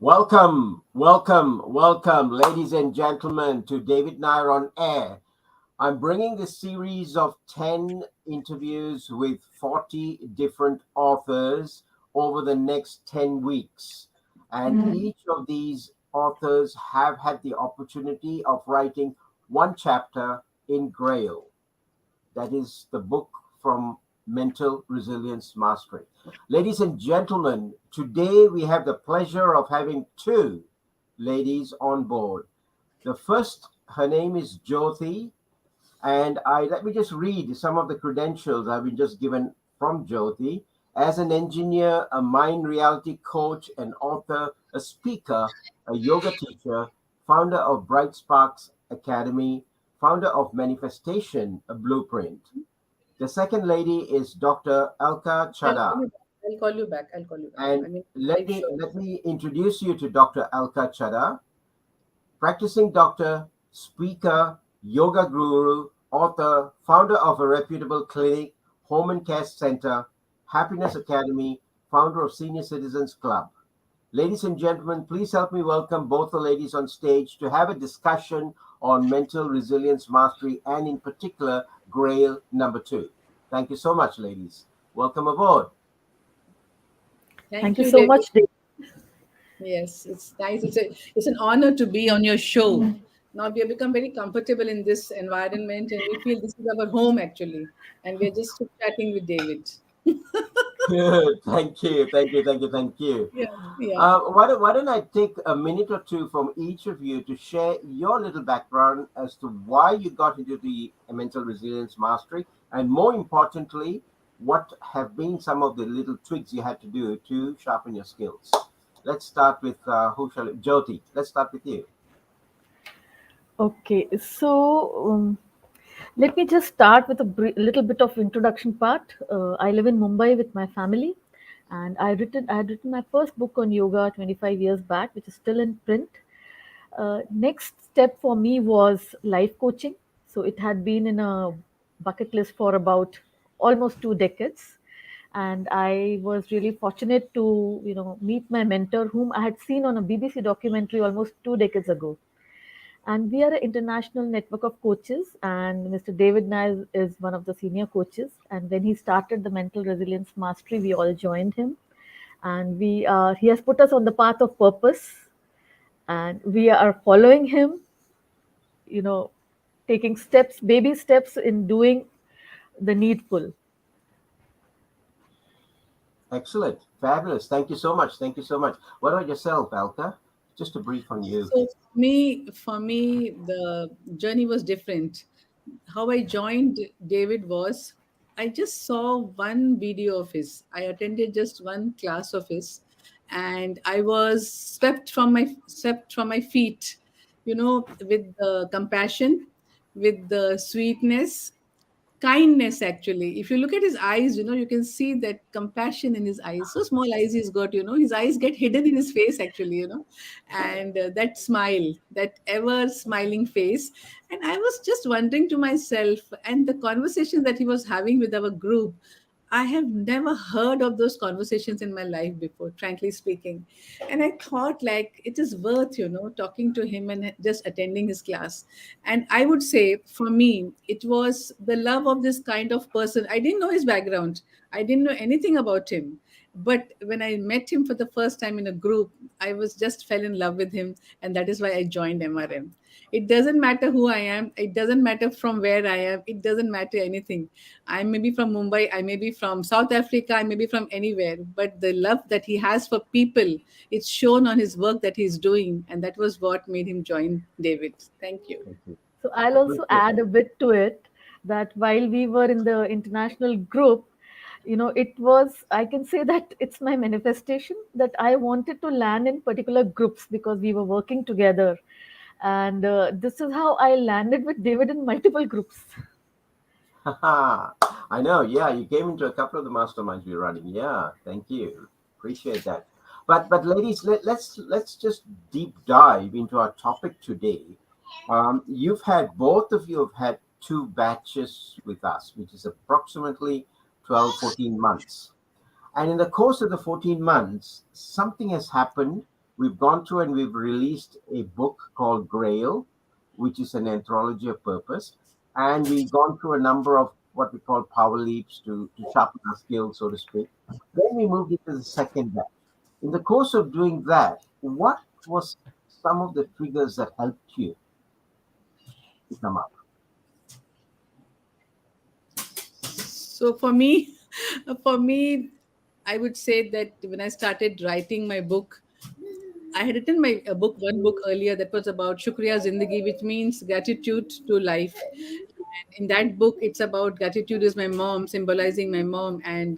Welcome, ladies and gentlemen, to David Nair on Air. I'm bringing this series of 10 interviews with 40 different authors over the next 10 weeks. And each of these authors have had the opportunity of writing one chapter in Grail. That is the book from Mental Resilience Mastery. Ladies and gentlemen, today we have the pleasure of having two ladies on board. The first, her name is Jyoti, and let me just read some of the credentials I've been just given from Jyoti. As an engineer, a mind reality coach, an author, a speaker, a yoga teacher, founder of Bright Sparks Academy, founder of Manifestation, a Blueprint. The second lady is Dr. Alka Chadha. I'll call you back. And let me introduce you to Dr. Alka Chadha, practicing doctor, speaker, yoga guru, author, founder of a reputable clinic, home and care center, Happiness Academy, founder of Senior Citizens Club. Ladies and gentlemen, please help me welcome both the ladies on stage to have a discussion on mental resilience mastery and in particular, Grail number 2. Thank you so much, ladies. Welcome aboard. Thank you so much, Dave. Yes, it's nice. It's an honor to be on your show. Now we have become very comfortable in this environment and we feel this is our home actually. And we're just chatting with David. Good. Thank you. Yeah. Why don't I take a minute or two from each of you to share your little background as to why you got into the mental resilience mastery, and more importantly, what have been some of the little tweaks you had to do to sharpen your skills. Let's start with Jyoti, let's start with you. Okay, so let me just start with a little bit of introduction part. I live in Mumbai with my family, and I had written my first book on yoga 25 years back, which is still in print. Next step for me was life coaching. So it had been in a bucket list for about almost 2 decades, and I was really fortunate to meet my mentor, whom I had seen on a BBC documentary almost 2 decades ago. And we are an international network of coaches, and Mr. David Nair is one of the senior coaches. And when he started the Mental Resilience Mastery, we all joined him, and he has put us on the path of purpose, and we are following him. Taking baby steps in doing the needful. Excellent, fabulous. Thank you so much. What about yourself, Alka? Just a brief on you. So for me, the journey was different. How I joined David was I just saw one video of his. I attended just one class of his, and I was swept from my feet, with the compassion, with the sweetness, kindness actually. If you look at his eyes, you can see that compassion in his eyes. So small eyes he's got, his eyes get hidden in his face actually, and that smile, that ever smiling face. And I was just wondering to myself, and the conversation that he was having with our group, I have never heard of those conversations in my life before, frankly speaking. And I thought, like, it is worth, talking to him and just attending his class. And I would say, for me, it was the love of this kind of person. I didn't know his background, I didn't know anything about him. But when I met him for the first time in a group, I was just fell in love with him. And that is why I joined MRM. It doesn't matter who I am. It doesn't matter from where I am. It doesn't matter anything. I may be from Mumbai, I may be from South Africa, I may be from anywhere, but the love that he has for people, it's shown on his work that he's doing, and that was what made him join David. Thank you. So I'll also add a bit to it, that while we were in the international group, I can say that it's my manifestation that I wanted to land in particular groups because we were working together. And this is how I landed with David in multiple groups. I know. Yeah, you came into a couple of the masterminds we're running. Yeah, thank you. Appreciate that. But ladies, let's just deep dive into our topic today. Both of you have had 2 batches with us, which is approximately 12-14 months. And in the course of the 14 months, something has happened We've gone through and we've released a book called Grail, which is an anthology of purpose. And we've gone through a number of what we call power leaps to sharpen our skills, so to speak. Then we moved into the second batch. In the course of doing that, what was some of the triggers that helped you to come up? So for me, for me, I would say that when I started writing my book, I had written my one book earlier that was about Shukriya Zindagi, which means gratitude to life. And in that book, it's about gratitude is my mom, symbolizing my mom, and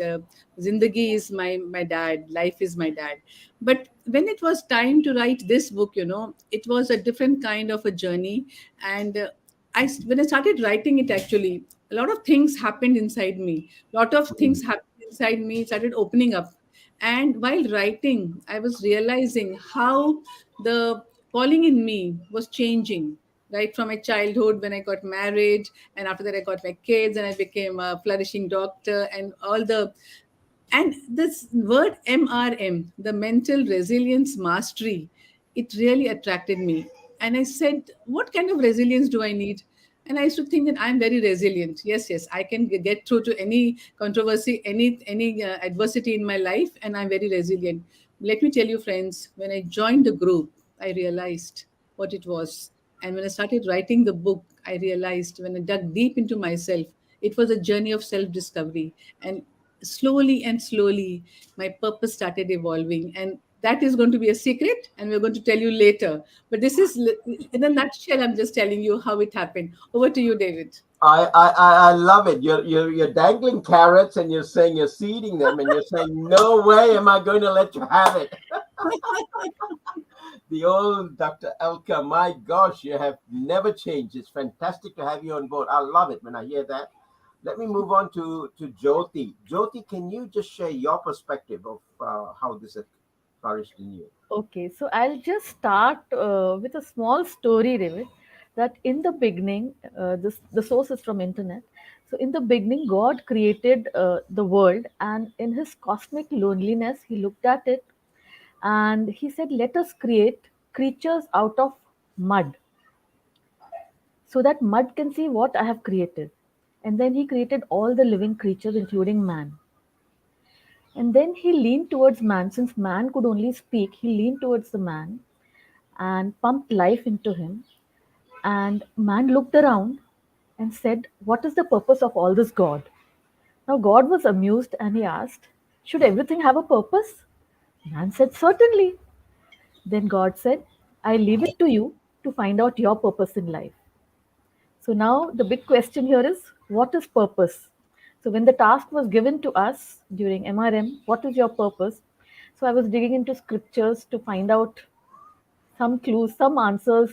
Zindagi is my dad. Life is my dad. But when it was time to write this book, it was a different kind of a journey. And when I started writing it, actually, a lot of things happened inside me. A lot of things happened inside me, started opening up. And while writing, I was realizing how the calling in me was changing, right from my childhood when I got married, and after that I got my kids, and I became a flourishing doctor, and all the and this word MRM, the mental resilience mastery, it really attracted me. And I said, what kind of resilience do I need? And I used to think that I'm very resilient. Yes, yes, I can get through to any controversy, any adversity in my life, and I'm very resilient. Let me tell you, friends, when I joined the group, I realized what it was. And when I started writing the book, I realized when I dug deep into myself, it was a journey of self discovery. And slowly and slowly, my purpose started evolving. And that is going to be a secret, and we're going to tell you later. But this is, in a nutshell, I'm just telling you how it happened. Over to you, David. I love it. You're dangling carrots and you're saying you're seeding them and you're saying, no way am I going to let you have it. The old Dr. Alka, my gosh, you have never changed. It's fantastic to have you on board. I love it when I hear that. Let me move on to Jyoti. Jyoti, can you just share your perspective of how this has flourished in you? Okay, so I'll just start with a small story, David. That in the beginning, the source is from internet. So in the beginning, God created the world, and in His cosmic loneliness, He looked at it and He said, "Let us create creatures out of mud, so that mud can see what I have created." And then He created all the living creatures, including man. And then He leaned towards man, since man could only speak. He leaned towards the man and pumped life into him. And man looked around and said, "What is the purpose of all this, God?" Now, God was amused and he asked, "Should everything have a purpose?" Man said, "Certainly." Then God said, "I leave it to you to find out your purpose in life." So, now the big question here is, what is purpose? So, when the task was given to us during MRM, what is your purpose? So, I was digging into scriptures to find out some clues, some answers,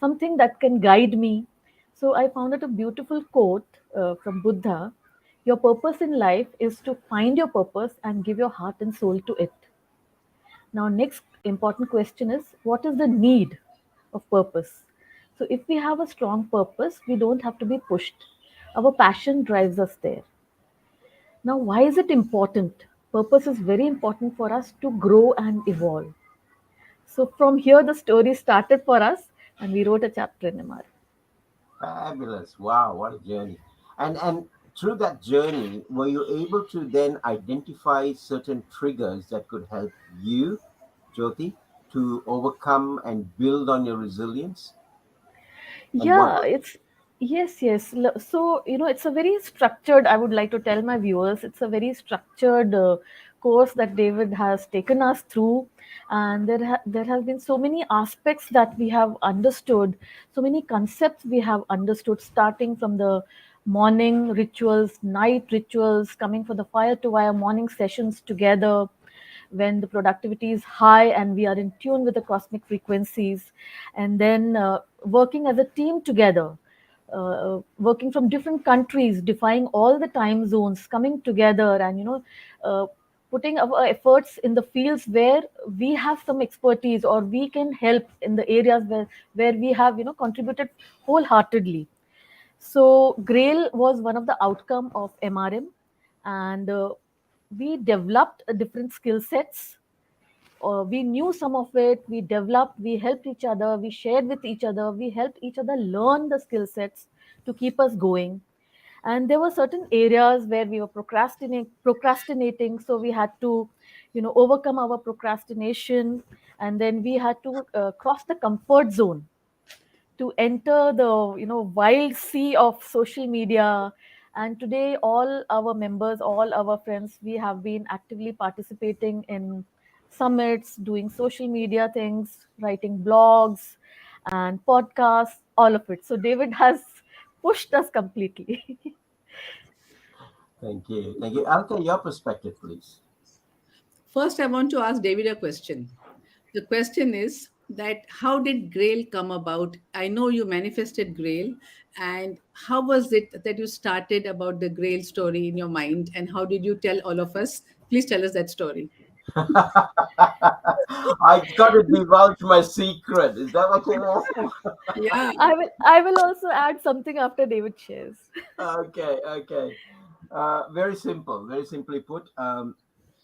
something that can guide me. So I found out a beautiful quote from Buddha. Your purpose in life is to find your purpose and give your heart and soul to it. Now, next important question is, what is the need of purpose? So if we have a strong purpose, we don't have to be pushed. Our passion drives us there. Now, why is it important? Purpose is very important for us to grow and evolve. So from here, the story started for us, and we wrote a chapter in MR. Fabulous. Wow, what a journey. And through that journey, were you able to then identify certain triggers that could help you, Jyoti, to overcome and build on your resilience? And what Yeah, was it's yes, yes. So, it's a very structured, I would like to tell my viewers, it's a very structured course that David has taken us through. And there has been so many aspects that we have understood, so many concepts we have understood, starting from the morning rituals, night rituals, coming for the fire to wire morning sessions together, when the productivity is high and we are in tune with the cosmic frequencies, and then working as a team together, working from different countries, defying all the time zones, coming together, and uh, putting our efforts in the fields where we have some expertise, or we can help in the areas where we have contributed wholeheartedly. So Grail was one of the outcome of MRM, and we developed different skill sets. we knew some of it, we developed, we helped each other, we shared with each other, we helped each other learn the skill sets to keep us going. And there were certain areas where we were procrastinating, so we had to, overcome our procrastination, and then we had to cross the comfort zone to enter the wild sea of social media. And today all our members, all our friends, we have been actively participating in summits, doing social media things, writing blogs and podcasts, all of it. So David has pushed us completely. Thank you. Thank you. Alka, your perspective, please. First, I want to ask David a question. The question is that how did Grail come about? I know you manifested Grail, and how was it that you started about the Grail story in your mind, and how did you tell all of us? Please tell us that story. I got to divulge my secret. Is that what you're asking? Yeah. I will also add something after David shares. Okay, okay. Very simple, very simply put.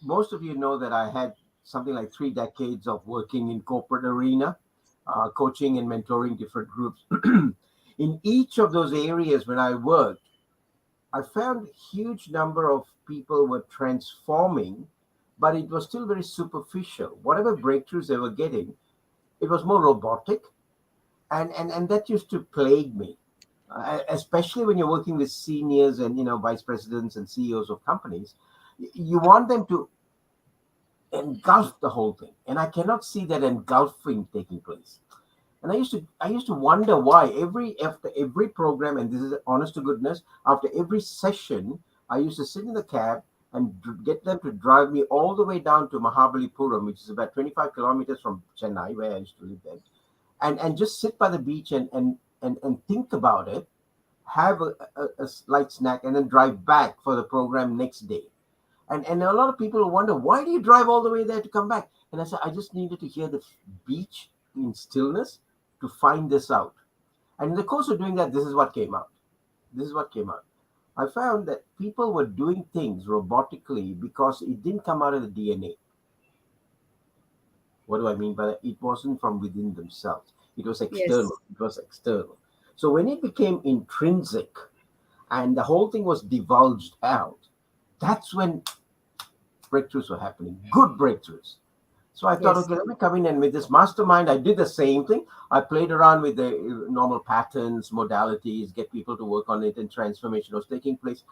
Most of you know that I had something like 3 decades of working in corporate arena, coaching and mentoring different groups. In each of those areas when I worked, I found huge number of people were transforming, but it was still very superficial. Whatever breakthroughs they were getting, it was more robotic, and that used to plague me, especially when you're working with seniors and vice presidents and CEOs of companies. You want them to engulf the whole thing, and I cannot see that engulfing taking place. And I used to wonder why after every program, and this is honest to goodness, after every session, I used to sit in the cab and get them to drive me all the way down to Mahabalipuram, which is about 25 kilometers from Chennai, where I used to live then, and just sit by the beach and think about it, have a light snack, and then drive back for the program next day. And a lot of people will wonder, why do you drive all the way there to come back? And I said, I just needed to hear the beach in stillness to find this out. And in the course of doing that, this is what came out. This is what came out. I found that people were doing things robotically because it didn't come out of the DNA. What do I mean by that? It wasn't from within themselves. It was external. Yes. It was external. So when it became intrinsic and the whole thing was divulged out, that's when breakthroughs were happening. Good breakthroughs. So I thought, Yes. okay, let me come in, and with this mastermind, I did the same thing. I played around with the normal patterns, modalities, get people to work on it, and transformation was taking place.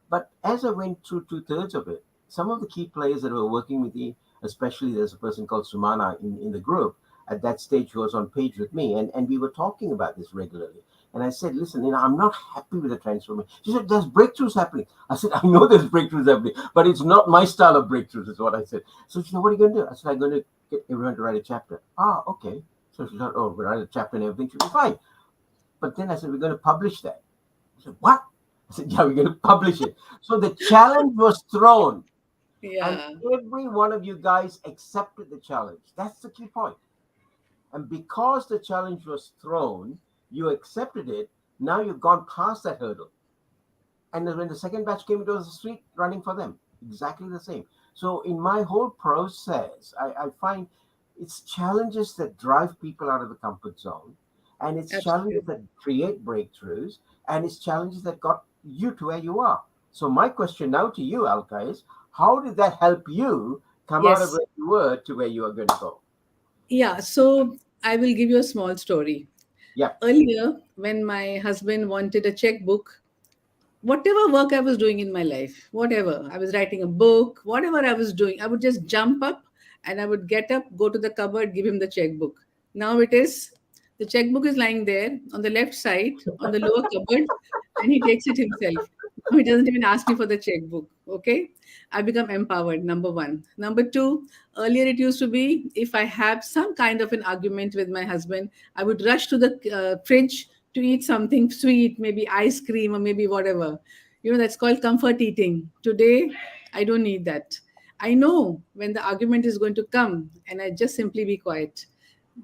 But as I went through 2/3 of it, some of the key players that were working with me, especially there's a person called Sumana in the group, at that stage who was on page with me, and we were talking about this regularly. And I said, listen, I'm not happy with the transformation. She said, there's breakthroughs happening. I said, I know there's breakthroughs happening, but it's not my style of breakthroughs, is what I said. So she said, what are you going to do? I said, I'm going to get everyone to write a chapter. Ah, okay. So she thought, oh, we write a chapter and everything should be fine. But then I said, we're going to publish that. She said, what? I said, yeah, we're going to publish it. So the challenge was thrown, and Yeah. every one of you guys accepted the challenge. That's the key point. And because the challenge was thrown, you accepted it. Now you've gone past that hurdle. And then when the second batch came, it was a street running for them. Exactly the same. So in my whole process, I find it's challenges that drive people out of the comfort zone, and it's challenges Absolutely. that create breakthroughs, and it's challenges that got you to where you are. So my question now to you, Alka, is how did that help you come out of Yes. where you were to where you are going to go? Yeah. So I will give you a small story. Yeah. Earlier, when my husband wanted a checkbook, whatever work I was doing in my life, whatever I was writing a book, whatever I was doing, I would just jump up and I would get up, go to the cupboard, give him the checkbook. Now it is the checkbook is lying there on the left side on the lower cupboard, and he takes it himself. Now he doesn't even ask me for the checkbook. Okay, I become empowered. Number one. Number two. Earlier it used to be if I have some kind of an argument with my husband, I would rush to the fridge to eat something sweet, maybe ice cream or maybe whatever. That's called comfort eating. Today, I don't need that. I know when the argument is going to come, and I just simply be quiet.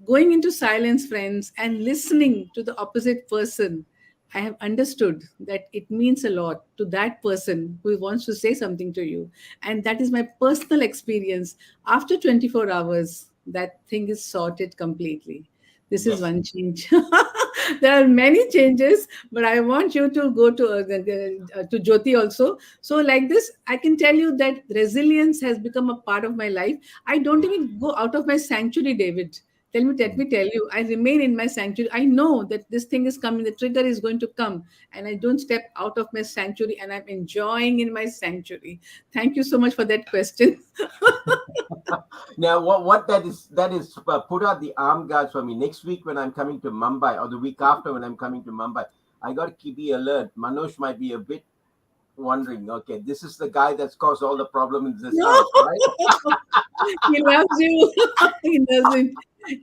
Going into silence, friends, and listening to the opposite person I have understood that it means a lot to that person who wants to say something to you. And that is my personal experience. After 24 hours, that thing is sorted completely. This is Yes. one change. There are many changes, but I want you to go to Jyoti also. So, like this, I can tell you that resilience has become a part of my life. I don't even go out of my sanctuary, David. Let me tell you, I remain in my sanctuary. I know that this thing is coming, the trigger is going to come, and I don't step out of my sanctuary, and I'm enjoying in my sanctuary. Thank you so much for that question. Now, what that is put out the arm guards for me. Next week when I'm coming to Mumbai, or the week after when I'm coming to Mumbai, I got to be alert. Manoj might be a bit wondering. Okay, this is the guy that's caused all the problem in this No, house, right? he loves you. He doesn't.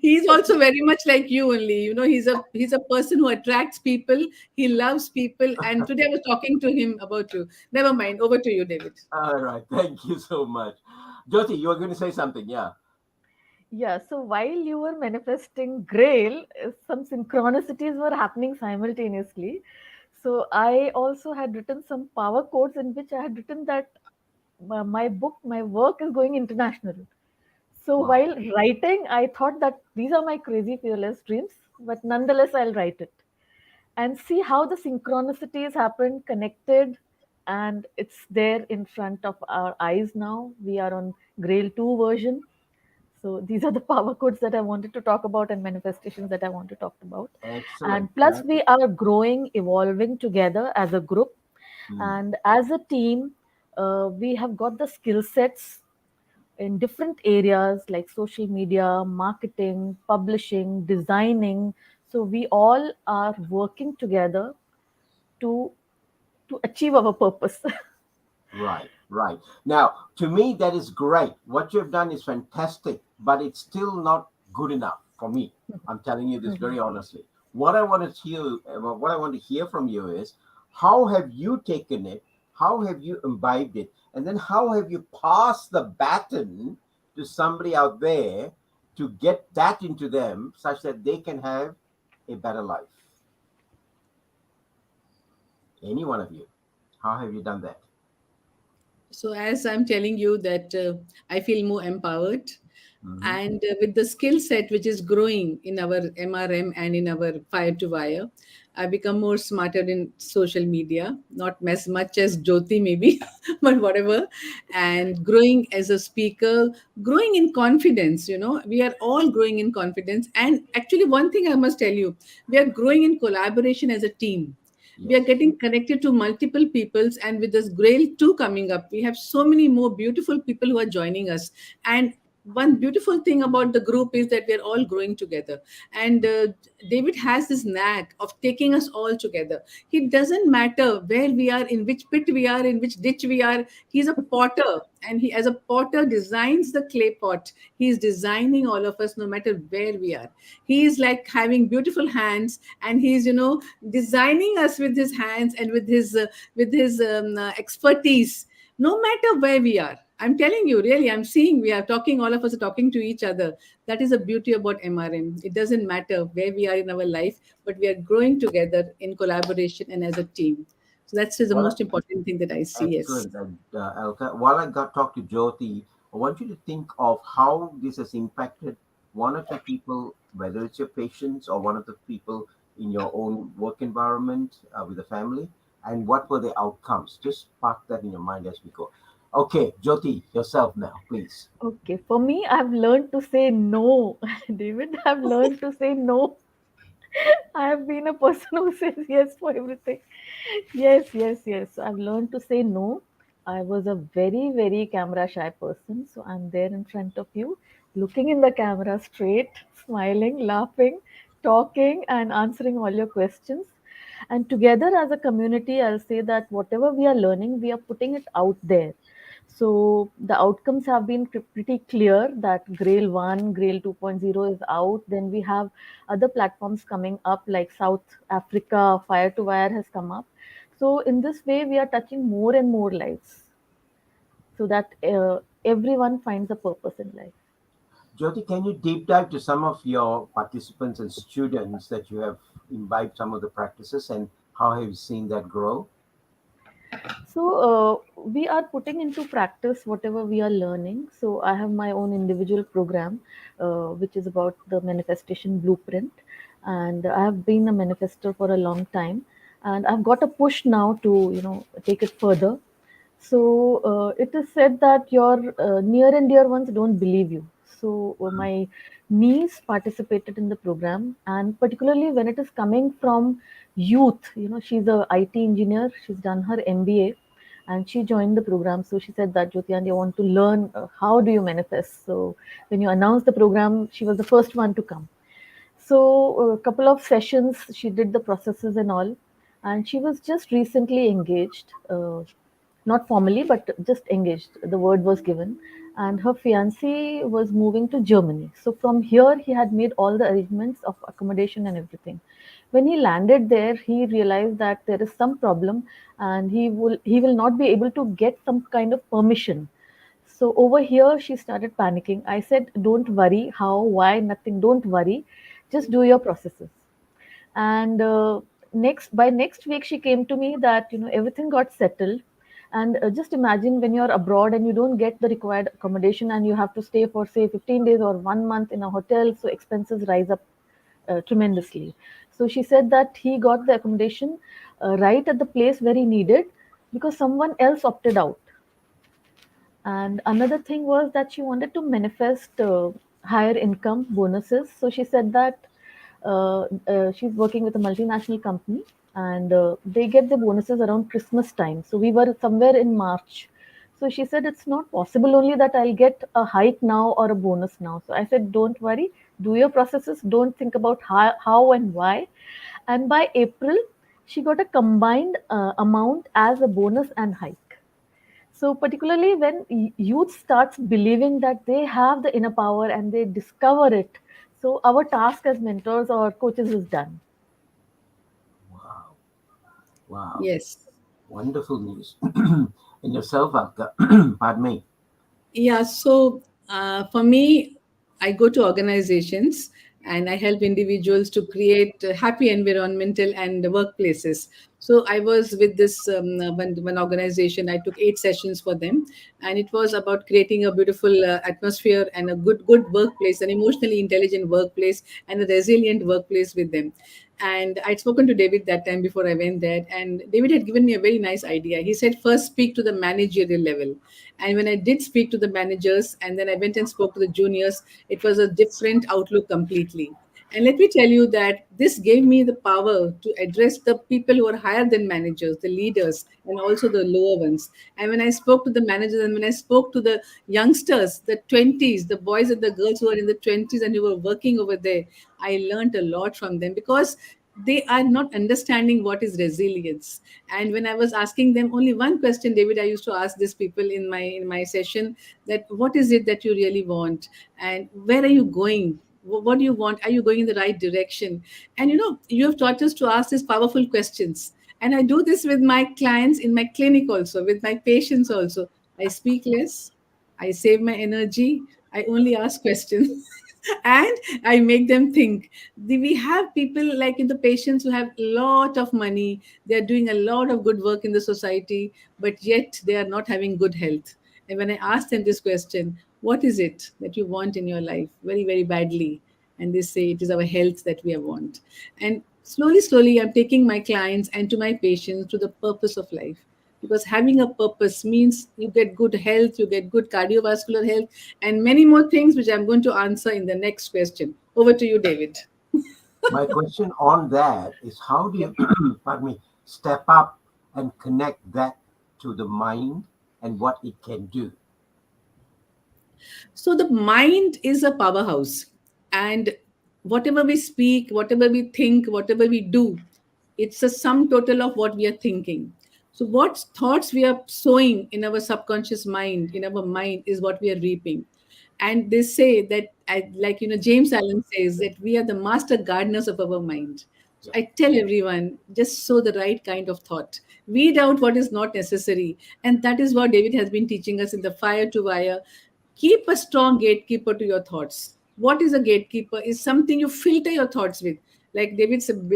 He's also very much like you only. You know, he's a person who attracts people. He loves people. And today I was talking to him about you. Never mind. Over to you, David. All right, thank you so much. Jyoti, you were going to say something, yeah? Yeah, so while you were manifesting Grail, some synchronicities were happening simultaneously. So I also had written some power quotes in which I had written that my book, my work is going international. So Wow. while writing, I thought that these are my crazy fearless dreams, but nonetheless, I'll write it and see how the synchronicities happen, connected, and it's there in front of our eyes now. We are on Grail 2 version. So these are the power codes that I wanted to talk about and manifestations that I want to talk about. Excellent. And plus, we are growing, evolving together as a group Hmm. and as a team. We have got the skill sets in different areas like social media, marketing, publishing, designing. So we all are working together to to achieve our purpose. Right, right. Now, to me, that is great. What you've done is fantastic, but it's still not good enough for me. I'm telling you this very honestly. What I want to hear from you is, how have you taken it? How have you imbibed it? And then how have you passed the baton to somebody out there to get that into them such that they can have a better life? Any one of you. How have you done that? So, as I'm telling you that I feel more empowered, Hmm. and with the skill set which is growing in our MRM and in our fire to wire, I become more smarter in social media, not as much as Jyoti maybe, but whatever, and growing as a speaker, growing in confidence. You know, we are all growing in confidence. And actually, one thing I must tell you, we are growing in collaboration as a team. We are Yes. getting connected to multiple peoples, and with this Grail 2 coming up, we have so many more beautiful people who are joining us. And one beautiful thing about the group is that we're all growing together. And David has this knack of taking us all together. It doesn't matter where we are, in which pit we are, in which ditch we are. He's a potter, and he, as a potter, designs the clay pot. He's designing all of us no matter where we are. He is like having beautiful hands, and he's, you know, designing us with his hands and with his expertise, no matter where we are. I'm telling you, really, I'm seeing we are talking, all of us are talking to each other. That is the beauty about MRM. It doesn't matter where we are in our life, but we are growing together in collaboration and as a team. So that's the Well, most important thing that I see. Yes. excellent, Alka. While I got talk to Jyoti, I want you to think of how this has impacted one or two people, whether it's your patients or one of the people in your own work environment with the family, and what were the outcomes. Just park that in your mind as we go. Okay, Jyoti, yourself now, please. Okay, for me, I've learned to say no. David, I've learned to say no. I have been a person who says yes for everything. Yes, yes, yes. So I've learned to say no. I was a very, very camera shy person. So I'm there in front of you, looking in the camera straight, smiling, laughing, talking, and answering all your questions. And together as a community, I'll say that whatever we are learning, we are putting it out there. So the outcomes have been pretty clear that Grail 1, Grail 2.0 is out. Then we have other platforms coming up like South Africa, Fire to Wire has come up. So in this way, we are touching more and more lives so that everyone finds a purpose in life. Jyoti, can you deep dive to some of your participants and students that you have imbibed some of the practices and How have you seen that grow? So we are putting into practice whatever we are learning. So I have my own individual program, which is about the manifestation blueprint, and I have been a manifestor for a long time, and I've got a push now to take it further. So it is said that your near and dear ones don't believe you. So my niece participated in the program, and particularly when it is coming from youth, she's a IT engineer. She's done her MBA, and she joined the program. So she said that, Jyoti, and I want to learn how do you manifest. So when you announced the program, she was the first one to come. So a couple of sessions, she did the processes and all, and she was just recently engaged. Not formally, but just engaged. The word was given, and her fiancé was moving to Germany. So from here, he had made all the arrangements of accommodation and everything. When he landed there, he realized that there is some problem, and he will not be able to get some kind of permission. So over here, she started panicking. I said, "Don't worry. How? Why? Nothing. Don't worry. Just do your processes." And next by next week she came to me that everything got settled. And just imagine when you're abroad and you don't get the required accommodation and you have to stay for say 15 days or 1 month in a hotel, so expenses rise up tremendously. So she said that he got the accommodation right at the place where he needed, because someone else opted out. And another thing was that she wanted to manifest higher income bonuses. So she said that she's working with a multinational company, and they get the bonuses around Christmas time. So we were somewhere in March. So she said it's not possible only that I'll get a hike now or a bonus now. So I said, don't worry, do your processes, don't think about how and why. And by April, she got a combined amount as a bonus and hike. So, particularly when youth starts believing that they have the inner power and they discover it, so our task as mentors or coaches is done. Wow. Wow. Yes. Wonderful news. And yourself, Alka? Pardon me. Yeah, so for me, I go to organizations and I help individuals to create happy environmental and workplaces. So I was with this one organization. I took 8 sessions for them, and it was about creating a beautiful atmosphere and a good workplace, an emotionally intelligent workplace, and a resilient workplace with them. And I'd spoken to David that time before I went there, and David had given me a very nice idea. He said, first speak to the managerial level. And when I did speak to the managers and then I went and spoke to the juniors, it was a different outlook completely. And let me tell you that this gave me the power to address the people who are higher than managers, the leaders, and also the lower ones. And when I spoke to the managers and when I spoke to the youngsters, the 20s, the boys and the girls who are in the 20s and who were working over there, I learned a lot from them because they are not understanding what is resilience. And when I was asking them only one question, David, I used to ask these people in my session, that what is it that you really want, and where are you going? What do you want? Are you going in the right direction? And you have taught us to ask these powerful questions. And I do this with my clients in my clinic also, with my patients also. I speak less, I save my energy, I only ask questions. And I make them think. We have people like in the patients who have a lot of money, they are doing a lot of good work in the society, but yet they are not having good health. And when I ask them this question, what is it that you want in your life very, very badly? And they say it is our health that we want. And slowly, slowly, I'm taking my clients and to my patients to the purpose of life, because having a purpose means you get good health, you get good cardiovascular health, and many more things which I'm going to answer in the next question. Over to you, David. My question on that is how do Yeah. you, pardon me, step up and connect that to the mind and what it can do? So the mind is a powerhouse, and whatever we speak, whatever we think, whatever we do, it's a sum total of what we are thinking. So what thoughts we are sowing in our subconscious mind, in our mind, is what we are reaping. And they say that, like James Allen says that we are the master gardeners of our mind. So Yeah. I tell everyone, just sow the right kind of thought. Weed out what is not necessary. And that is what David has been teaching us in the Fire to Wire. Keep a strong gatekeeper to your thoughts. What is a gatekeeper? Is something you filter your thoughts with. Like David said,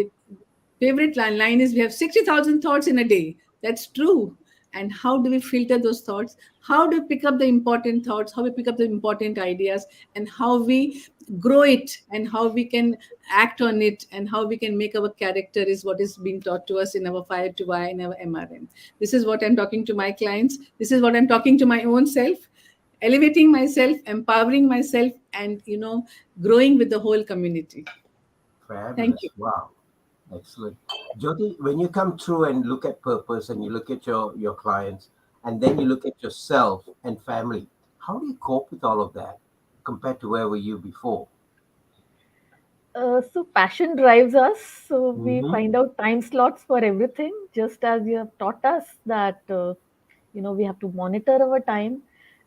favorite line is, we have 60,000 thoughts in a day. That's true. And how do we filter those thoughts? How do we pick up the important thoughts? How we pick up the important ideas, and how we grow it, and how we can act on it, and how we can make our character is what is being taught to us in our Fire to Why, in our MRM. This is what I'm talking to my clients. This is what I'm talking to my own self, elevating myself, empowering myself, and growing with the whole community. Thank you. Fabulous. Wow. Excellent. Jyoti, when you come through and look at purpose and you look at your clients and then you look at yourself and family, how do you cope with all of that compared to where were you before? So passion drives us. So we Mm-hmm. find out time slots for everything, just as you have taught us that we have to monitor our time,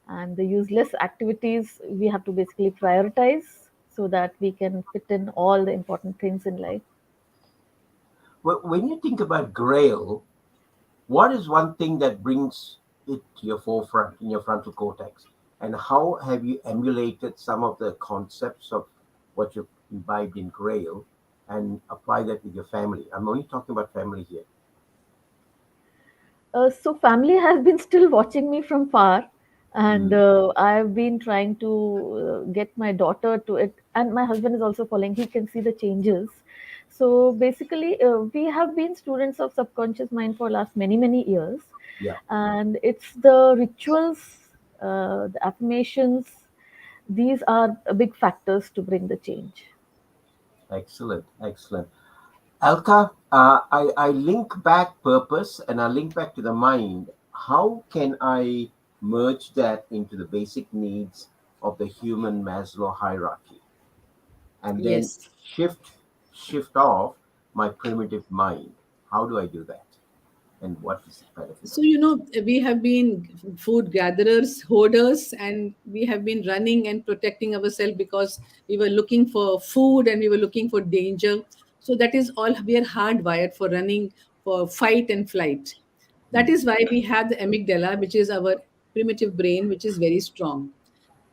and the useless activities we have to basically prioritize so that we can fit in all the important things in life. Well, when you think about Grail, what is one thing that brings it to your forefront in your frontal cortex? And how have you emulated some of the concepts of what you've imbibed in Grail and apply that with your family? I'm only talking about family here. So family has been still watching me from far, and Mm. I've been trying to get my daughter to it, and my husband is also following. He can see the changes. So basically, we have been students of subconscious mind for last many years, Yeah. and it's the rituals, the affirmations. These are big factors to bring the change. Excellent. Excellent. Alka, I link back purpose and I link back to the mind. How can I merge that into the basic needs of the human Maslow hierarchy and then Yes. shift off my primitive mind? How do I do that? And what is the benefit of So, it? we have been food gatherers, hoarders, and we have been running and protecting ourselves because we were looking for food and we were looking for danger. So, that is all, we are hardwired for running, for fight and flight. That Mm. is why we have the amygdala, which is our primitive brain, which is very strong.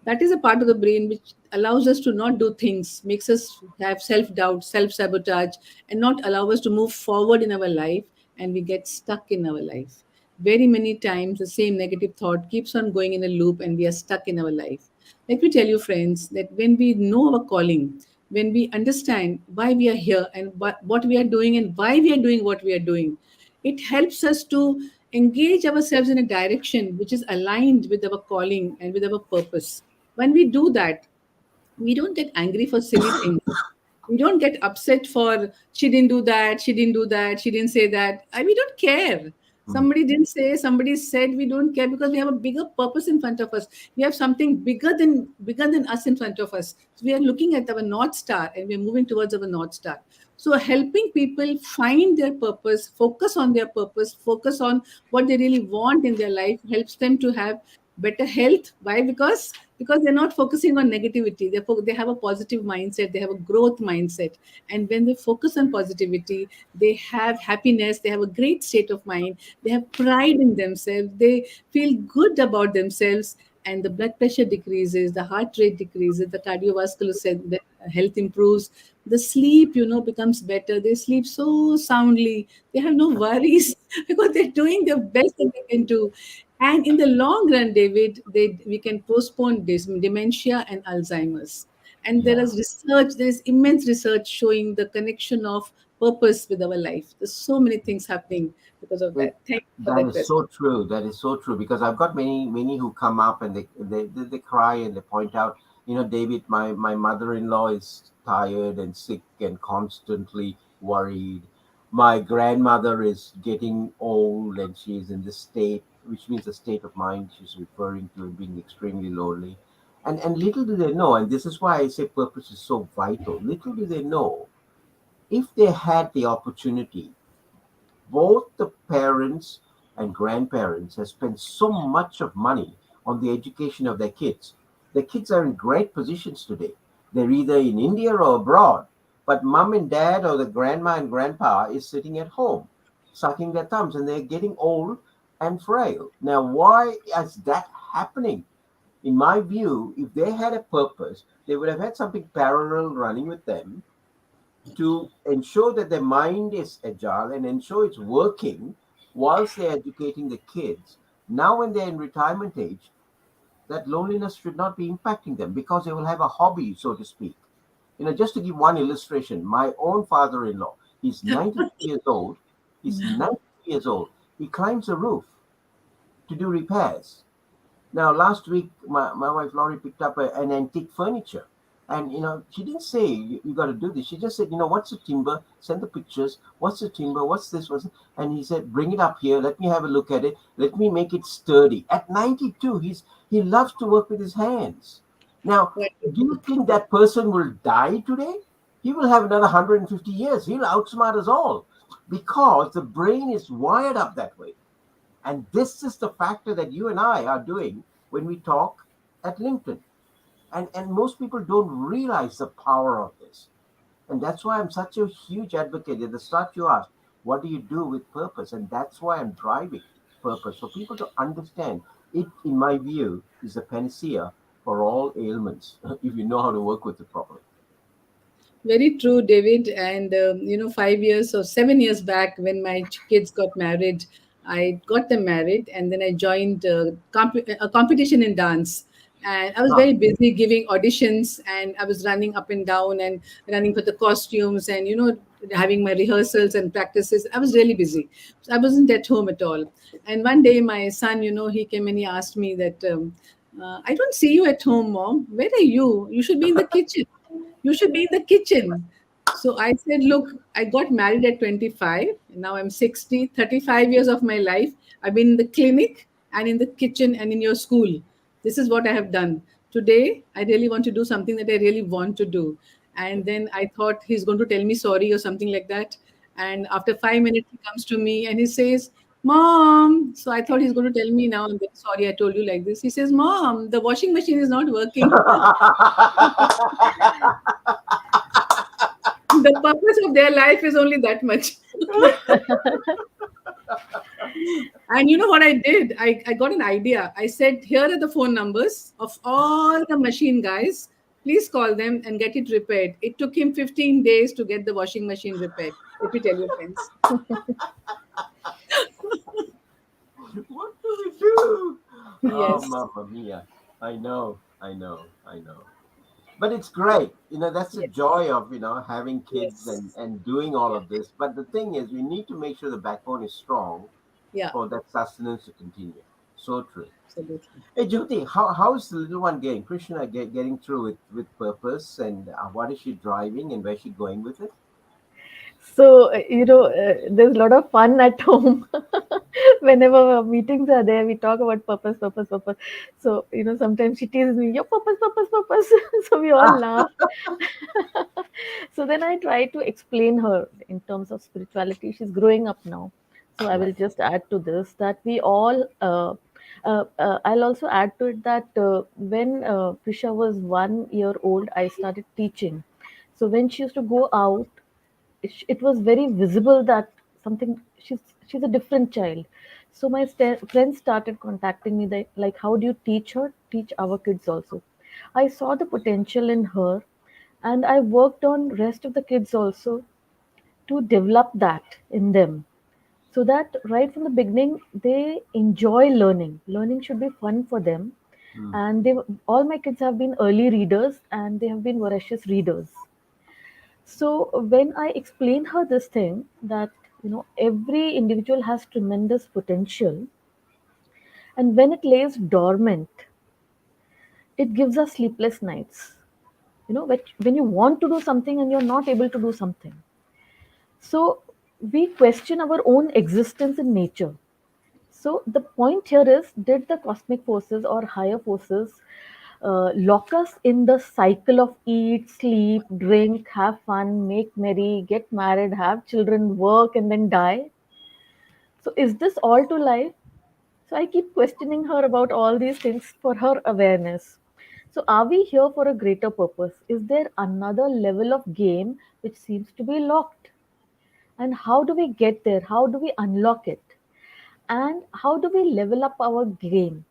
That is a part of the brain which allows us to not do things, makes us have self doubt, self sabotage, and not allow us to move forward in our life, and we get stuck in our life. Very many times, the same negative thought keeps on going in a loop, and we are stuck in our life. Let me tell you, friends, that when we know our calling, when we understand why we are here and what we are doing and why we are doing what we are doing, it helps us to engage ourselves in a direction which is aligned with our calling and with our purpose. When we do that, we don't get angry for silly things. We don't get upset for she didn't do that, she didn't do that, she didn't say that. We don't care. Mm. Somebody didn't say, somebody said. We don't care because we have a bigger purpose in front of us. We have something bigger than us in front of us. So we are looking at our north star and we are moving towards our north star. So helping people find their purpose, focus on their purpose, focus on what they really want in their life, helps them to have better health. Why? Because they're not focusing on negativity. They have a positive mindset, they have a growth mindset. And when they focus on positivity, they have happiness, they have a great state of mind, they have pride in themselves, they feel good about themselves, and the blood pressure decreases, the heart rate decreases, the cardiovascular health improves, the sleep becomes better, they sleep so soundly, they have no worries because they're doing the best that they can do. And in the long run, David, we can postpone this dementia and Alzheimer's. And there Yeah. is research, there is immense research showing the connection of purpose with our life. There's so many things happening because of It, that. Thank you for that that is question. so true. That is so true because I've got many who come up and they cry and they point out, David, my mother-in-law is tired and sick and constantly worried. My grandmother is getting old and she's in this state, which means the state of mind she's referring to and being extremely lonely. And little do they know, and this is why I say purpose is so vital. Little do they know, if they had the opportunity, both the parents and grandparents have spent so much of money on the education of their kids. The kids are in great positions today. They're either in India or abroad, but mom and dad or the grandma and grandpa is sitting at home, sucking their thumbs, and they're getting old and frail. Now, why is that happening? In my view, if they had a purpose, they would have had something parallel running with them to ensure that their mind is agile and ensure it's working whilst they're educating the kids. Now, when they're in retirement age, that loneliness should not be impacting them because they will have a hobby, so to speak. Just to give one illustration, my own father in law, he's 93 years old. He's 93 years old. He climbs a roof to do repairs. Now, last week, my wife Laurie picked up an antique furniture. And, she didn't say, you got to do this. She just said, what's the timber? Send the pictures. What's the timber? What's this? And he said, bring it up here. Let me have a look at it. Let me make it sturdy. At 92, he loves to work with his hands. Now, do you think that person will die today? He will have another 150 years. He'll outsmart us all because the brain is wired up that way. And this is the factor that you and I are doing when we talk at LinkedIn. And most people don't realize the power of this. And that's why I'm such a huge advocate. At the start, you asked, what do you do with purpose? And that's why I'm driving purpose for people to understand it, in my view, is a panacea for all ailments if you know how to work with it properly. Very true, David. And 5 years or 7 years back, when my kids got married, I got them married, and then I joined a competition in dance. And I was Ah, very busy giving auditions, and I was running up and down and running for the costumes, and having my rehearsals and practices. I was really busy, so I wasn't at home at all. And one day, my son, he came and he asked me that, I don't see you at home, Mom. Where are you? You should be in the kitchen. You should be in the kitchen. So I said, look, I got married at 25. Now I'm 60. 35 years of my life, I've been in the clinic and in the kitchen and in your school. This is what I have done. Today, I really want to do something that I really want to do. And then I thought he's going to tell me sorry or something like that. And after 5 minutes, he comes to me and he says, Mom. So I thought he's going to tell me now, I'm very sorry I told you like this. He says, Mom, the washing machine is not working. The purpose of their life is only that much. And you know what I did? I got an idea. I said, here are the phone numbers of all the machine guys. Please call them and get it repaired. It took him 15 days to get the washing machine repaired. Let me tell you, friends. what do we do? Oh, Yes. Mamma Mia. I know. But it's great. That's the Yes. joy of, having kids and, Yes. and doing all Yeah. of this. But the thing is, we need to make sure the backbone is strong Yeah. for that sustenance to continue. So true. Absolutely. Hey, Jyoti, how's the little one getting? Krishna getting through with purpose, and what is she driving and where's she going with it? So, there's a lot of fun at home. Whenever our meetings are there, we talk about purpose, purpose, purpose. So, sometimes she teases me, your purpose, purpose, purpose. So we all laugh. So then I try to explain her in terms of spirituality. She's growing up now. So I Yeah. will just add to this that we all, I'll also add to it that when Prisha was 1 year old, I started teaching. So when she used to go out, it was very visible that something she's a different child. So my friends started contacting me that, like, how do you teach her, teach our kids also. I saw the potential in her, and I worked on rest of the kids also to develop that in them, so that right from the beginning they enjoy learning should be fun for them. Hmm. And they all my kids have been early readers, and they have been voracious readers. So when I explain her this thing that every individual has tremendous potential, and when it lays dormant, it gives us sleepless nights. When you want to do something and you're not able to do something, so we question our own existence in nature. So the point here is, did the cosmic forces or higher forces lock us in the cycle of eat, sleep, drink, have fun, make merry, get married, have children, work, and then die? So is this all to life? So I keep questioning her about all these things for her awareness. So are we here for a greater purpose? Is there another level of game which seems to be locked? And how do we get there? How do we unlock it? And how do we level up our game?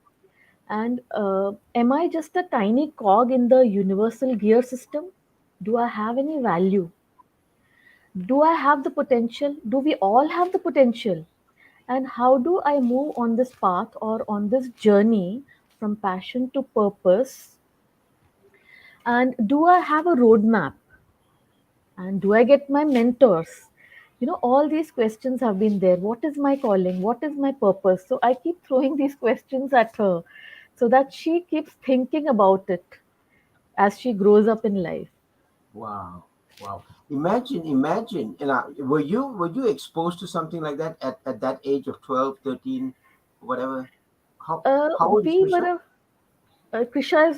And am I just a tiny cog in the universal gear system? Do I have any value? Do I have the potential? Do we all have the potential? And how do I move on this path or on this journey from passion to purpose? And do I have a roadmap? And do I get my mentors? All these questions have been there. What is my calling? What is my purpose? So I keep throwing these questions at her so that she keeps thinking about it as she grows up in life. Wow. Wow. Imagine, were you exposed to something like that at that age of 12, 13, whatever? How old is We were Krisha? Krisha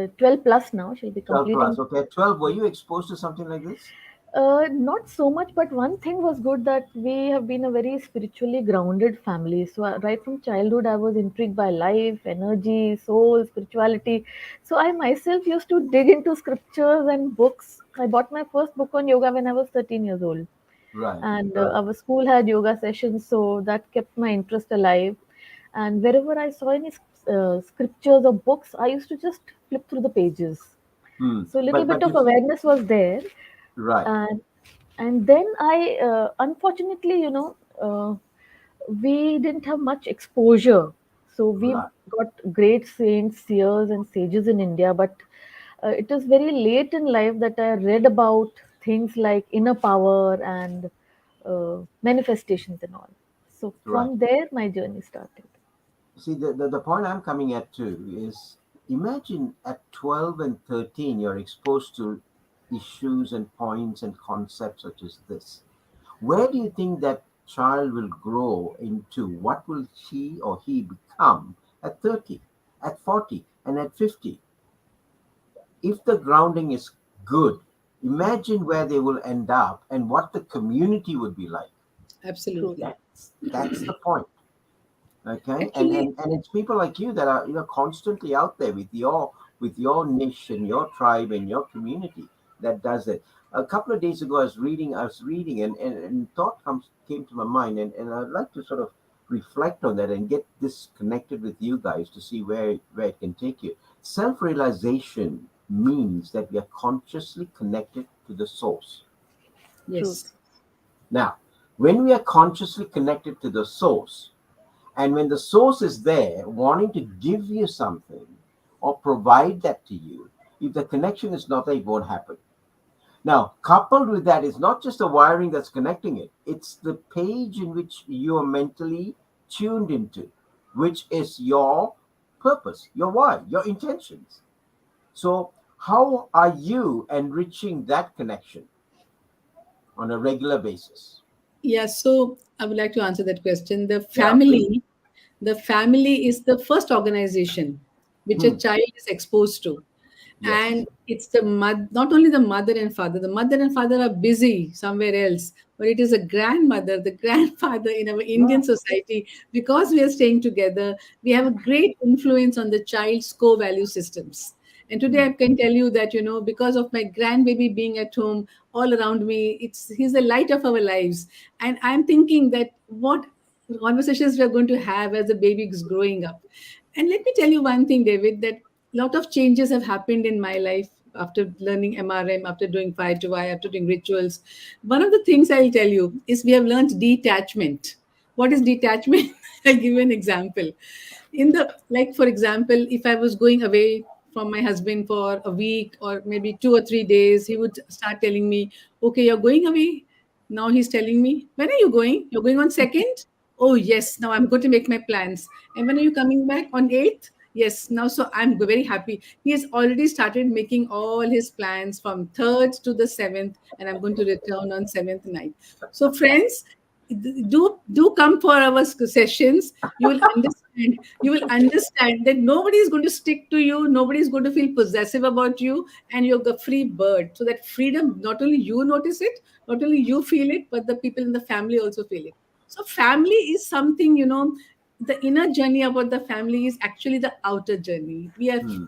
is 12 plus now. She'll be 12 plus. completing. Okay. At 12, were you exposed to something like this? Not so much, but one thing was good that we have been a very spiritually grounded family. So, right from childhood, I was intrigued by life, energy, soul, spirituality. So, I myself used to dig into scriptures and books. I bought my first book on yoga when I was 13 years old. Right. And Right. our school had yoga sessions, so that kept my interest alive. And wherever I saw any scriptures or books, I used to just flip through the pages. Hmm. So, a little But bit but of you see, awareness was there. right. And then I unfortunately, we didn't have much exposure. So we've Right. got great saints, seers, and sages in India, but it was very late in life that I read about things like inner power and manifestations and all. So Right. from there my journey started. See, the point I'm coming at too is, imagine at 12 and 13, you're exposed to issues and points and concepts such as this. Where do you think that child will grow into? What will she or he become at 30, at 40, and at 50? If the grounding is good, imagine where they will end up and what the community would be like. True. Absolutely. That's the point. Okay, Actually, and it's people like you that are constantly out there with your niche and your tribe and your community that does it. A couple of days ago, I was reading, and thought came to my mind, and I'd like to sort of reflect on that and get this connected with you guys to see where it can take you. Self-realization means that we are consciously connected to the source. Truth. yes. Now, when we are consciously connected to the source, and when the source is there wanting to give you something or provide that to you, if the connection is not there, it won't happen. Now, coupled with that is not just the wiring that's connecting it, it's the page in which you are mentally tuned into, which is your purpose, your why, your intentions. So, how are you enriching that connection on a regular basis? Yeah, so I would like to answer that question. Yeah, please. The family is the first organization which a Hmm. child is exposed to. Yes. And it's the not only the mother and father. The mother and father are busy somewhere else, but it is a grandmother, the grandfather in our Yeah. Indian society. Because we are staying together, we have a great influence on the child's core value systems. And today Hmm. I can tell you that, because of my grandbaby being at home all around me, he's the light of our lives. And I'm thinking that what conversations we are going to have as the baby is growing up. And let me tell you one thing, David, that lot of changes have happened in my life after learning MRM, after doing fire to wire, after doing rituals. One of the things I'll tell you is we have learned detachment. What is detachment? I'll give you an example. Like, for example, if I was going away from my husband for a week or maybe 2 or 3 days, he would start telling me, okay, you're going away. Now he's telling me, when are you going? You're going on 2nd? Oh, yes. Now I'm going to make my plans. And when are you coming back? On 8th? Yes. Now, so I'm very happy. He has already started making all his plans from 3rd to the 7th, and I'm going to return on 7th night. So, friends, do come for our sessions. You will understand that nobody is going to stick to you, nobody is going to feel possessive about you, and you're the free bird. So that freedom, not only you notice it, not only you feel it, but the people in the family also feel it. So family is something, the inner journey about the family is actually the outer journey. We have Hmm.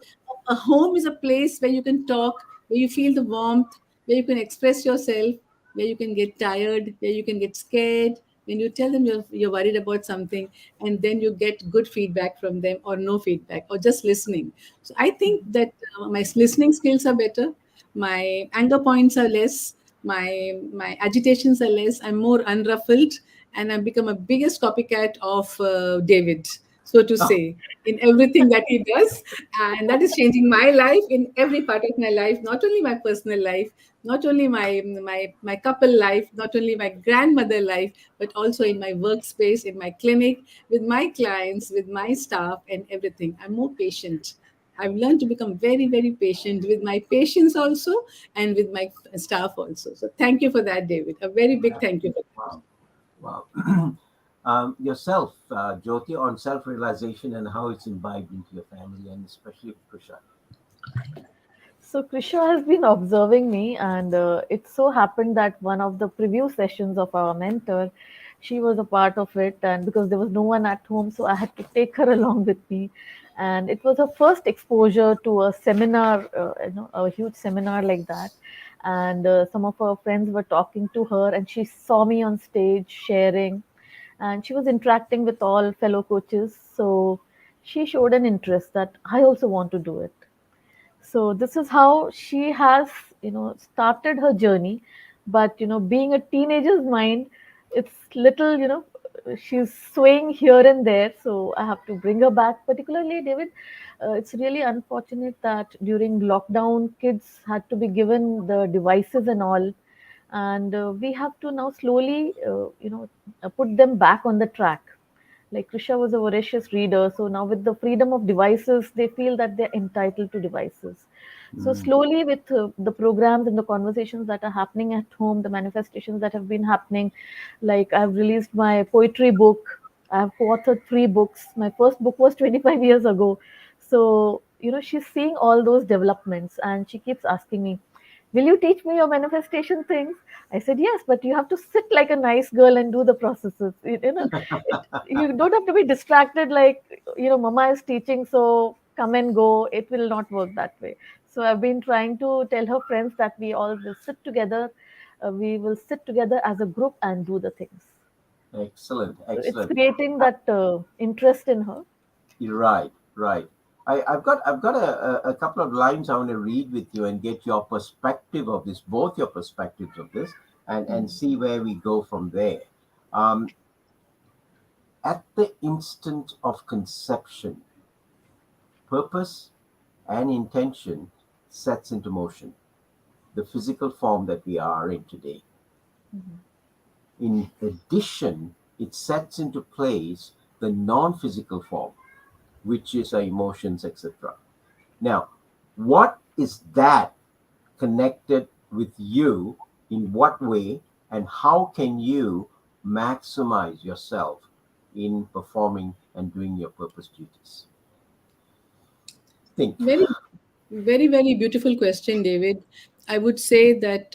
a home is a place where you can talk, where you feel the warmth, where you can express yourself, where you can get tired, where you can get scared. When you tell them you're worried about something, and then you get good feedback from them, or no feedback, or just listening. So I think that my listening skills are better, my anger points are less, My agitations are less. I'm more unruffled, and I've become a biggest copycat of David, so to Oh, say, in everything that he does, and that is changing my life in every part of my life, not only my personal life, not only my couple life, not only my grandmother life, but also in my workspace, in my clinic, with my clients, with my staff, and everything. I'm more patient. I've learned to become very, very patient with my patients also, and with my staff also. So thank you for that, David. A very big thank you for that. wow. Wow. Yourself, Jyoti, on self realization and how it's imbibed into your family and especially Krisha. So Krisha has been observing me, and it so happened that one of the preview sessions of our mentor, she was a part of it, and because there was no one at home, so I had to take her along with me, and it was her first exposure to a seminar, a huge seminar like that, and some of her friends were talking to her, and she saw me on stage sharing, and she was interacting with all fellow coaches, so she showed an interest that I also want to do it. So this is how she has started her journey. But being a teenager's mind, it's little, she's swaying here and there, so I have to bring her back. Particularly, David, it's really unfortunate that during lockdown kids had to be given the devices and all, and we have to now slowly put them back on the track. Like Krisha was a voracious reader, so now with the freedom of devices, they feel that they're entitled to devices. So Mm, slowly, with the programs and the conversations that are happening at home, the manifestations that have been happening, like I've released my poetry book, I've co-authored 3 books. My first book was 25 years ago. So she's seeing all those developments, and she keeps asking me, "Will you teach me your manifestation things?" I said, "Yes, but you have to sit like a nice girl and do the processes. You don't have to be distracted like mama is teaching, so come and go. It will not work that way." So I've been trying to tell her friends that we all will sit together. We will sit together as a group and do the things. excellent, So it's excellent. creating that interest in her. You're right, right. I've got a couple of lines I want to read with you and get your perspective of this, both your perspectives of this, and Mhm. see where we go from there. Um, at the instant of conception, purpose and intention sets into motion the physical form that we are in today. Mhm. In addition, it sets into place the non-physical form, which is our emotions, etc. Now, what is that connected with you? In what way? And how can you maximize yourself in performing and doing your purpose duties? Think. Very, very, very beautiful question, David. I would say that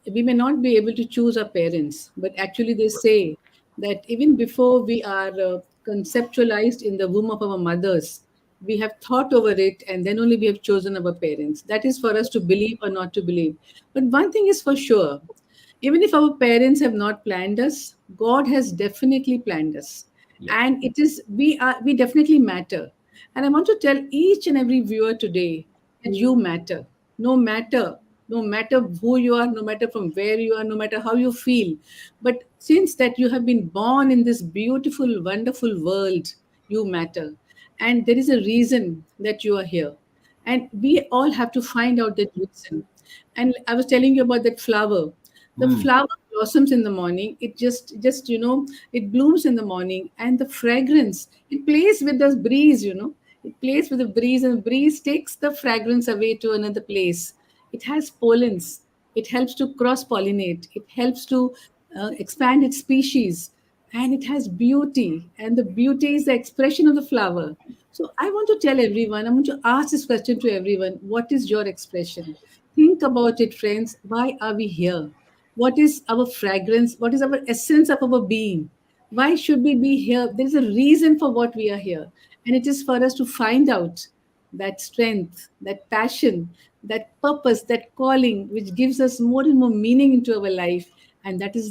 we may not be able to choose our parents, but actually, they say that even before we are conceptualized in the womb of our mothers, we have thought over it, and then only we have chosen our parents. That is for us to believe or not to believe. But one thing is for sure, even if our parents have not planned us, God has definitely planned us. Yeah. And we definitely matter. And I want to tell each and every viewer today that you matter. No matter, no matter who you are, no matter from where you are, no matter how you feel. But since that you have been born in this beautiful, wonderful world, you matter. And there is a reason that you are here. And we all have to find out that reason. And I was telling you about that flower. The Hmm. flower blossoms in the morning. It just it blooms in the morning, and the fragrance, it plays with the breeze. It plays with the breeze, and the breeze takes the fragrance away to another place. It has pollens. It helps to cross pollinate. It helps to expand its species, and it has beauty. And the beauty is the expression of the flower. So I want to tell everyone, I want to ask this question to everyone: what is your expression? Think about it, friends. Why are we here? What is our fragrance? What is our essence of our being? Why should we be here? There's a reason for what we are here. And it is for us to find out that strength, that passion, that purpose, that calling, which gives us more and more meaning into our life. And that is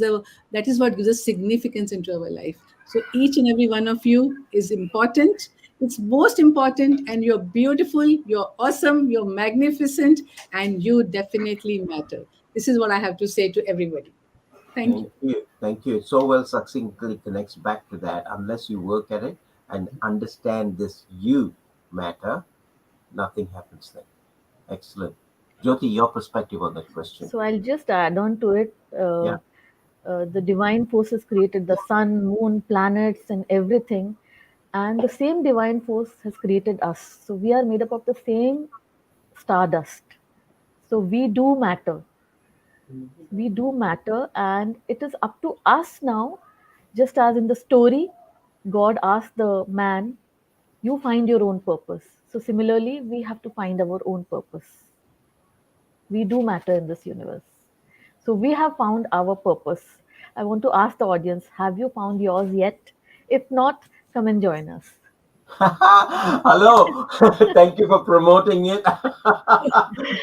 what gives us significance into our life. So each and every one of you is important. It's most important, and you're beautiful, you're awesome, you're magnificent, and you definitely matter. This is what I have to say to everybody. Thank you. Thank you. Thank you. So well, succinctly connects back to that. Unless you work at it and understand this you matter, nothing happens then. Excellent. Jyoti, your perspective on that question. So I'll just add on to it. Yeah. The divine forces created the sun, moon, planets, and everything. And the same divine force has created us. So we are made up of the same stardust. So we do matter. We do matter. And it is up to us now, just as in the story, God asked the man, you find your own purpose. So similarly, we have to find our own purpose. We do matter in this universe. So we have found our purpose. I want to ask the audience, have you found yours yet? If not, come and join us. Hello. Thank you for promoting it.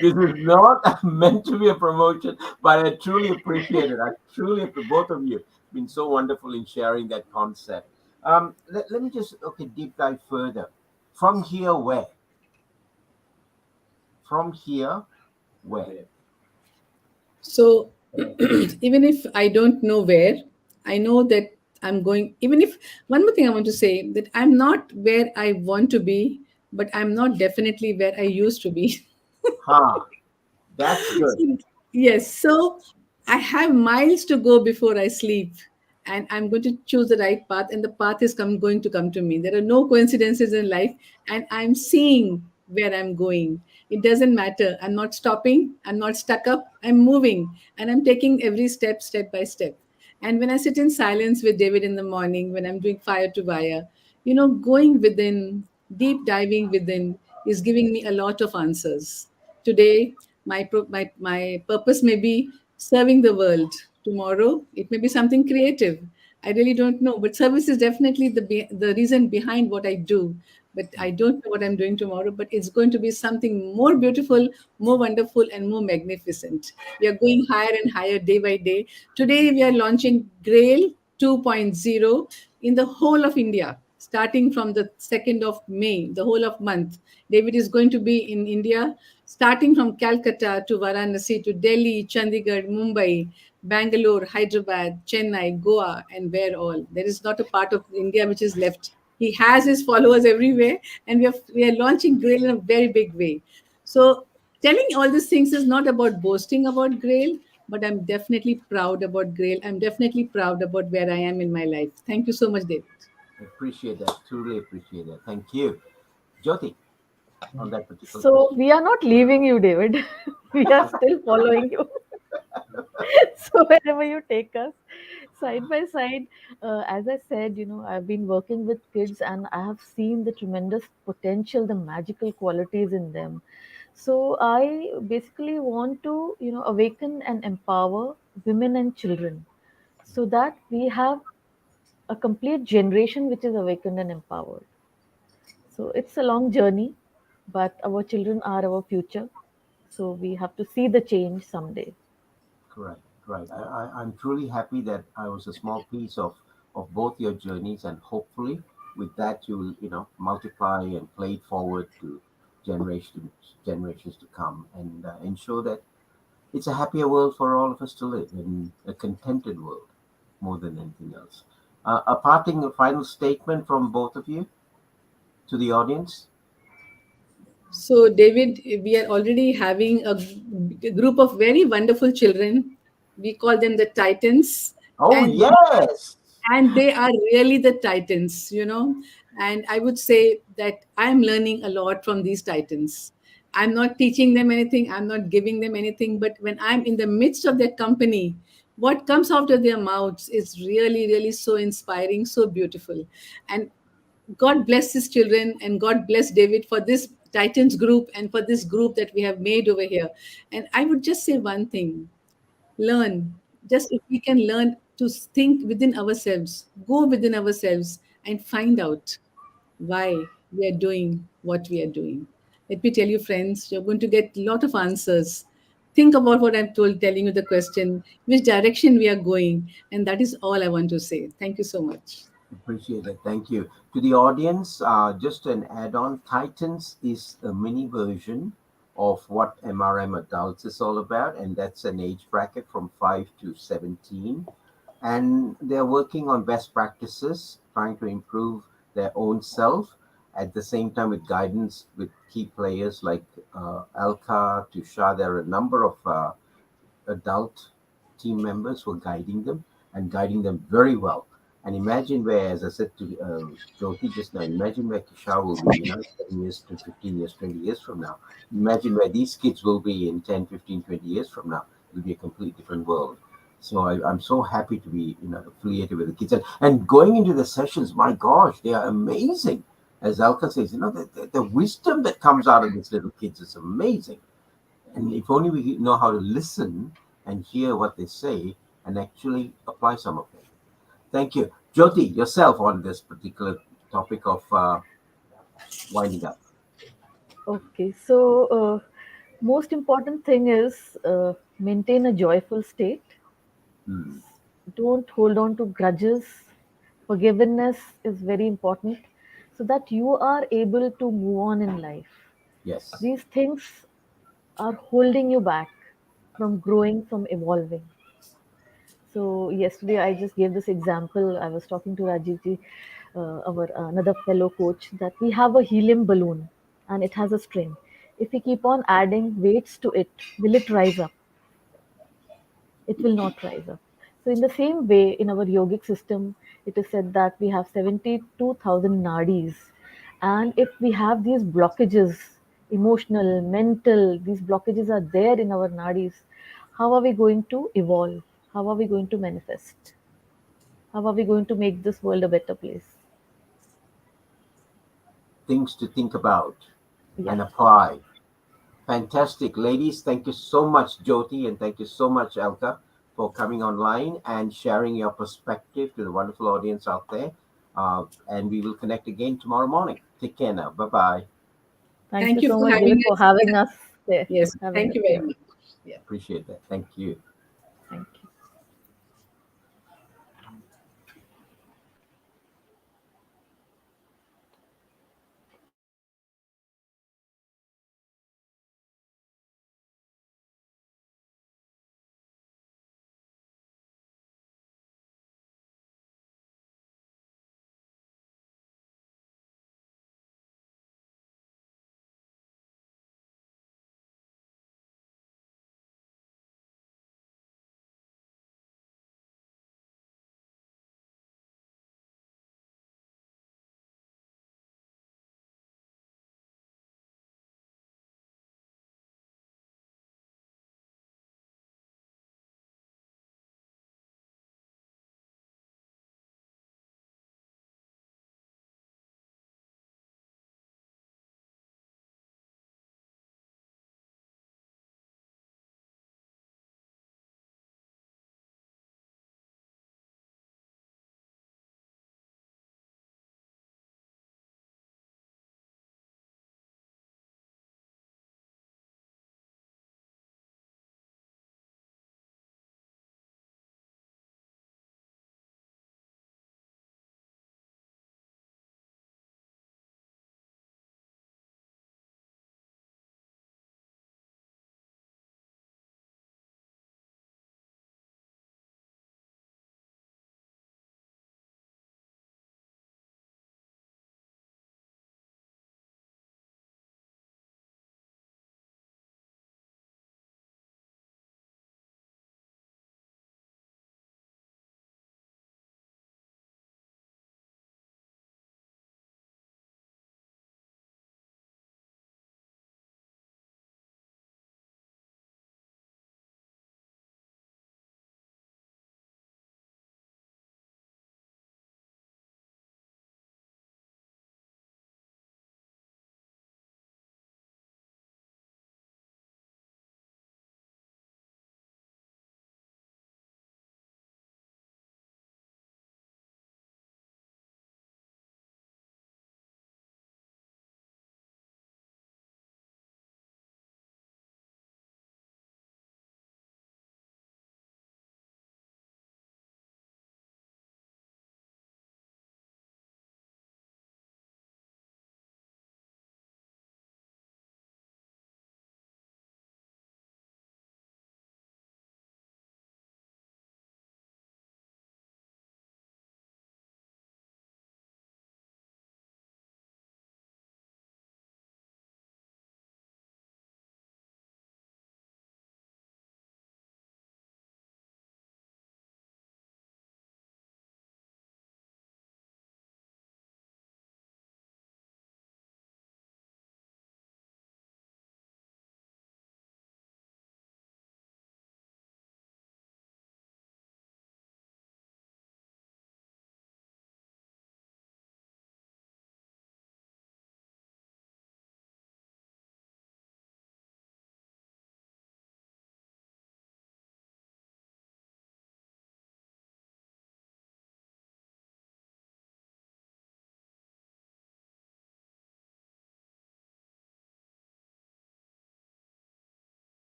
This is not meant to be a promotion, but I truly appreciate it. I truly appreciate both of you. Been so wonderful in sharing that concept. Let me just deep dive further. From here, where? From here, where? So even if I don't know where, I know that I'm going. Even if one more thing I want to say, that I'm not where I want to be, but I'm not definitely where I used to be. Huh. That's good. Yes, so I have miles to go before I sleep, and I'm going to choose the right path, and the path is going to come to me. There are no coincidences in life, and I'm seeing where I'm going. It doesn't matter. I'm not stopping. I'm not stuck up. I'm moving, and I'm taking every step, step by step. And when I sit in silence with David in the morning, when I'm doing fire to wire, going within, deep diving within, is giving me a lot of answers. Today, my purpose may be serving the world. Tomorrow, it may be something creative. I really don't know, but service is definitely the reason behind what I do. But I don't know what I'm doing tomorrow, but it's going to be something more beautiful, more wonderful, and more magnificent. We are going higher and higher day by day. Today, we are launching Grail 2.0 in the whole of India, starting from the 2nd of May, the whole of month. David is going to be in India, starting from Calcutta to Varanasi to Delhi, Chandigarh, Mumbai, Bangalore, Hyderabad, Chennai, Goa, and where all. There is not a part of India which is left. He has his followers everywhere, and we are launching Grail in a very big way. So, telling all these things is not about boasting about Grail, but I'm definitely proud about Grail. I'm definitely proud about where I am in my life. Thank you so much, David. Appreciate that. Truly appreciate that. Thank you. Jyoti, on that particular So question. we are not leaving you, David. We are still following you. So wherever you take us, side by side, as I said, I've been working with kids and I have seen the tremendous potential, the magical qualities in them. So I basically want to, awaken and empower women and children so that we have a complete generation which is awakened and empowered. So it's a long journey, but our children are our future. So we have to see the change someday. Correct. Right. I'm truly happy that I was a small piece of both your journeys, and hopefully, with that, you'll multiply and play it forward to generations to come, and ensure that it's a happier world for all of us to live in, a contented world more than anything else. A parting, a final statement from both of you to the audience. So, David, we are already having a group of very wonderful children. We call them the Titans, Oh and yes. they are really the Titans. And I would say that I'm learning a lot from these Titans. I'm not teaching them anything, I'm not giving them anything, but when I'm in the midst of their company, what comes out of their mouths is really, really so inspiring, so beautiful. And God bless his children, and God bless David for this Titans group and for this group that we have made over here. And I would just say one thing: learn. Just if we can learn to think within ourselves, go within ourselves, and find out why we are doing what we are doing. Let me tell you, friends, you're going to get a lot of answers. Think about what I'm telling you the question, which direction we are going. And that is all I want to say. Thank you so much. Appreciate it. Thank you. To the audience, just an add on Titans is a mini version of what MRM adults is all about, and that's an age bracket from 5 to 17. And they're working on best practices, trying to improve their own self at the same time with guidance with key players like Alka Chadha. There are a number of adult team members who are guiding them and guiding them very well. And imagine where, as I said to Jyoti just now, imagine where Kishore will be, 10 years to 15 years, 20 years from now. Imagine where these kids will be in 10, 15, 20 years from now. It will be a complete different world. So I'm so happy to be, affiliated with the kids. And going into the sessions, my gosh, they are amazing. As Alka says, the wisdom that comes out of these little kids is amazing. And if only we know how to listen and hear what they say and actually apply some of it. Thank you. Jyoti, yourself on this particular topic of winding up. Okay, so most important thing is maintain a joyful state. Hmm. Don't hold on to grudges. Forgiveness is very important so that you are able to move on in life. Yes. These things are holding you back from growing, from evolving. So yesterday I just gave this example. I was talking to Rajivji, our another fellow coach, that we have a helium balloon and it has a string. If we keep on adding weights to it, will it rise up? It will not rise up. So in the same way, in our yogic system, it is said that we have 72,000 nadis. And if we have these blockages, emotional, mental, these blockages are there in our nadis, how are we going to evolve? How are we going to manifest? How are we going to make this world a better place? Things to think about Yeah. and apply. Fantastic. Ladies, thank you so much, Jyoti, and thank you so much, Alka, for coming online and sharing your perspective to the wonderful audience out there. And we will connect again tomorrow morning. Take care now. Bye bye. Thank you Thank you so for much, having David, for us. having us there. Yes, Having thank us you very here. much. Yeah. Appreciate that. Thank you.